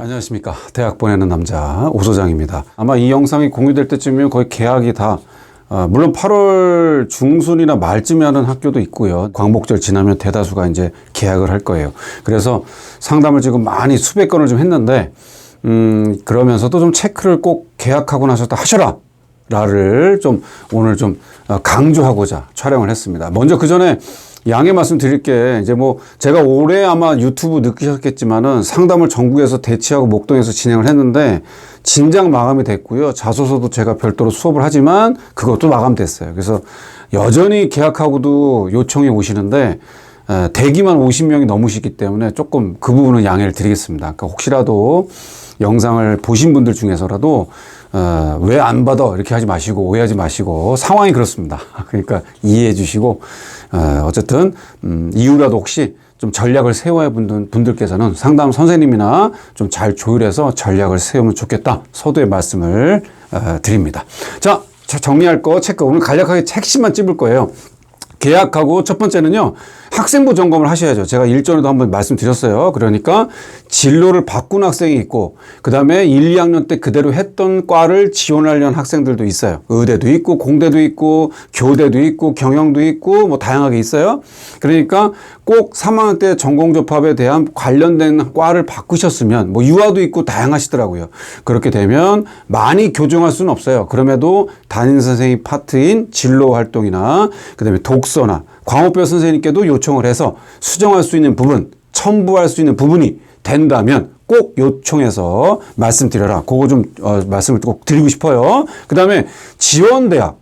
안녕하십니까. 대학 보내는 남자 오소장입니다. 아마 이 영상이 공유될 때쯤이면 거의 개학이 다 물론 8월 중순이나 말쯤에 하는 학교도 있고요. 광복절 지나면 대다수가 이제 개학을 할 거예요. 그래서 상담을 지금 많이 수백 건을 좀 했는데 그러면서도 좀 체크를 꼭 개학하고 나서 하셔라 라를 좀 오늘 좀 강조하고자 촬영을 했습니다. 먼저 그 전에 양해 말씀 드릴 게 이제 뭐 제가 올해 아마 유튜브 느끼셨겠지만은 상담을 전국에서 대치하고 목동에서 진행을 했는데 진작 마감이 됐고요. 자소서도 제가 별도로 수업을 하지만 그것도 마감됐어요. 그래서 여전히 계약하고도 요청이 오시는데 대기만 50명이 넘으시기 때문에 조금 그 부분은 양해를 드리겠습니다. 그러니까 혹시라도 영상을 보신 분들 중에서라도 왜 안 받아 이렇게 하지 마시고 오해하지 마시고 상황이 그렇습니다. 그러니까 이해해 주시고 어쨌든 이후라도 혹시 좀 전략을 세워야 분들께서는 상담 선생님이나 좀 잘 조율해서 전략을 세우면 좋겠다. 서두에 말씀을 드립니다. 자, 정리할 거 체크. 오늘 간략하게 핵심만 찝을 거예요. 계약하고 첫 번째는요, 학생부 점검을 하셔야죠. 제가 일전에도 한번 말씀드렸어요. 그러니까 진로를 바꾼 학생이 있고, 그 다음에 1, 2학년 때 그대로 했던 과를 지원하려는 학생들도 있어요. 의대도 있고, 공대도 있고, 교대도 있고, 경영도 있고, 뭐 다양하게 있어요. 그러니까 꼭 3학년 때 전공접합에 대한 관련된 과를 바꾸셨으면, 뭐 유아도 있고 다양하시더라고요. 그렇게 되면 많이 교정할 수는 없어요. 그럼에도 담임 선생님 파트인 진로 활동이나, 그 다음에 독서나 광업별 선생님께도 요청을 해서 수정할 수 있는 부분, 첨부할 수 있는 부분이 된다면 꼭 요청해서 말씀드려라. 그거 좀 말씀을 꼭 드리고 싶어요. 그 다음에 지원대학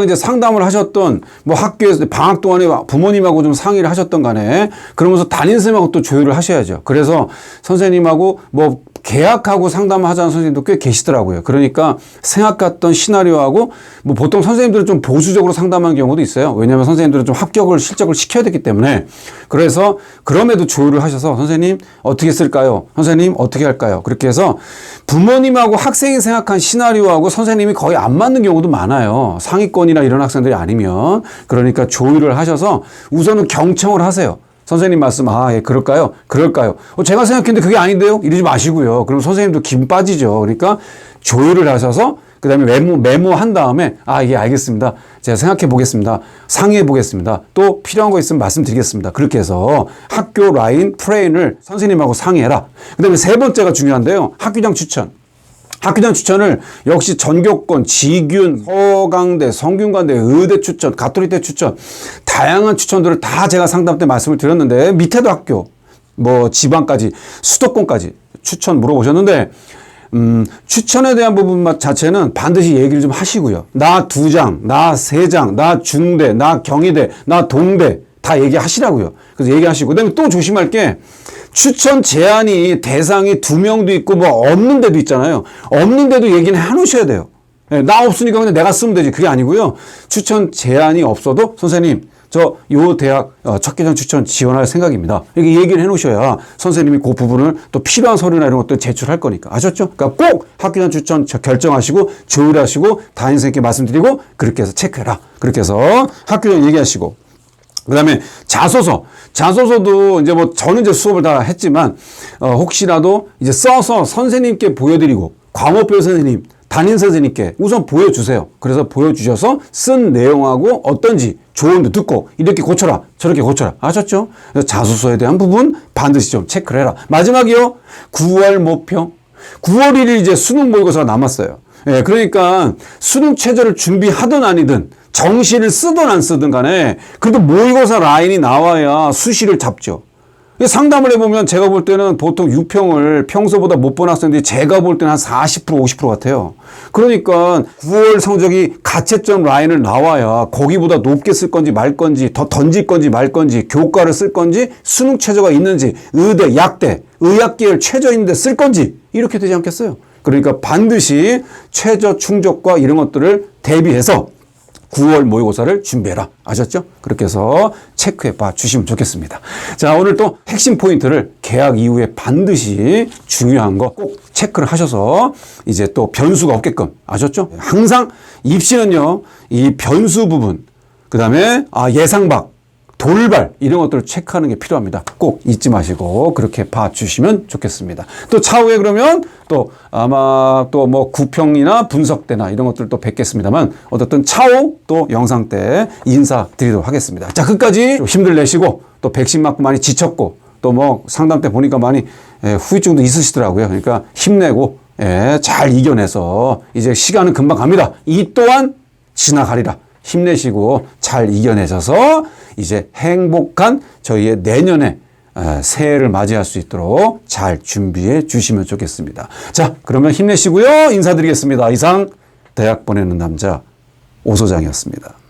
이제 상담을 하셨던 뭐 학교에서 방학 동안에 부모님하고 좀 상의를 하셨던 간에 그러면서 담임선생님하고 또 조율을 하셔야죠. 그래서 선생님하고 뭐 계약하고 상담을 하자는 선생님도 꽤 계시더라고요. 그러니까 생각했던 시나리오하고 뭐 보통 선생님들은 좀 보수적으로 상담하는 경우도 있어요. 왜냐하면 선생님들은 좀 실적을 시켜야 되기 때문에. 그래서 그럼에도 조율을 하셔서 선생님 어떻게 쓸까요? 선생님 어떻게 할까요? 그렇게 해서 부모님하고 학생이 생각한 시나리오하고 선생님이 거의 안 맞는 경우도 많아요. 상위권이나 이런 학생들이 아니면. 그러니까 조율을 하셔서 우선은 경청을 하세요. 선생님 말씀, 예, 그럴까요? 제가 생각했는데 그게 아닌데요? 이러지 마시고요. 그럼 선생님도 기분 빠지죠. 그러니까 조율을 하셔서, 그 다음에 메모한 다음에, 예, 알겠습니다. 제가 생각해 보겠습니다. 상의해 보겠습니다. 또 필요한 거 있으면 말씀드리겠습니다. 그렇게 해서 학교 라인 플레인을 선생님하고 상의해라. 그 다음에 세 번째가 중요한데요. 학교장 추천을 역시 전교권, 지균, 서강대, 성균관대, 의대 추천, 가톨릭대 추천, 다양한 추천들을 다 제가 상담 때 말씀을 드렸는데 밑에도 학교, 뭐 지방까지, 수도권까지 추천 물어보셨는데 추천에 대한 부분 자체는 반드시 얘기를 좀 하시고요. 나 2장, 나 3장, 나 중대, 나 경희대, 나 동대 다 얘기하시라고요. 그래서 얘기하시고 그다음에 또 조심할 게 추천 제한이 대상이 2명도 있고 뭐 없는 데도 있잖아요. 없는 데도 얘기는 해놓으셔야 돼요. 나 없으니까 그냥 내가 쓰면 되지. 그게 아니고요. 추천 제한이 없어도 선생님 저 요 대학 첫 계정 추천 지원할 생각입니다. 이렇게 얘기를 해놓으셔야 선생님이 그 부분을 또 필요한 서류나 이런 것도 제출할 거니까. 아셨죠? 그러니까 꼭 학교장 추천 결정하시고 조율하시고 담임 선생님께 말씀드리고 그렇게 해서 체크해라. 그렇게 해서 학교장 얘기하시고 그 다음에 자소서도 이제 뭐 저는 이제 수업을 다 했지만 혹시라도 이제 써서 선생님께 보여드리고 광업별 선생님, 담임 선생님께 우선 보여주세요. 그래서 보여주셔서 쓴 내용하고 어떤지 조언도 듣고 이렇게 고쳐라 저렇게 고쳐라. 아셨죠? 그래서 자소서에 대한 부분 반드시 좀 체크를 해라. 마지막이요. 9월 목표. 9월 1일 이제 수능 모의고사가 남았어요. 예, 그러니까 수능 최저를 준비하든 아니든 정시를 쓰든 안 쓰든 간에 그래도 모의고사 라인이 나와야 수시를 잡죠. 상담을 해보면 제가 볼 때는 보통 유평을 평소보다 못 본 학생들이 제가 볼 때는 한 40%, 50% 같아요. 그러니까 9월 성적이 가채점 라인을 나와야 거기보다 높게 쓸 건지 말 건지 더 던질 건지 말 건지 교과를 쓸 건지 수능 최저가 있는지 의대, 약대, 의학계열 최저 있는데 쓸 건지 이렇게 되지 않겠어요? 그러니까 반드시 최저 충족과 이런 것들을 대비해서 9월 모의고사를 준비해라. 아셨죠? 그렇게 해서 체크해 봐 주시면 좋겠습니다. 자, 오늘 또 핵심 포인트를 개학 이후에 반드시 중요한 거 꼭 체크를 하셔서 이제 또 변수가 없게끔. 아셨죠? 항상 입시는요, 이 변수 부분, 그 다음에 예상 밖, 돌발 이런 것들을 체크하는 게 필요합니다. 꼭 잊지 마시고 그렇게 봐주시면 좋겠습니다. 또 차후에 그러면 또 아마 또 뭐 구평이나 분석 때나 이런 것들 또 뵙겠습니다만 어쨌든 차후 또 영상 때 인사드리도록 하겠습니다. 자, 끝까지 좀 힘들 내시고 또 백신 맞고 많이 지쳤고 또 뭐 상담 때 보니까 많이 후유증도 있으시더라고요. 그러니까 힘내고 잘 이겨내서 이제 시간은 금방 갑니다. 이 또한 지나가리라. 힘내시고 잘 이겨내셔서 이제 행복한 저희의 내년에 새해를 맞이할 수 있도록 잘 준비해 주시면 좋겠습니다. 자, 그러면 힘내시고요. 인사드리겠습니다. 이상 대학 보내는 남자 오 소장이었습니다.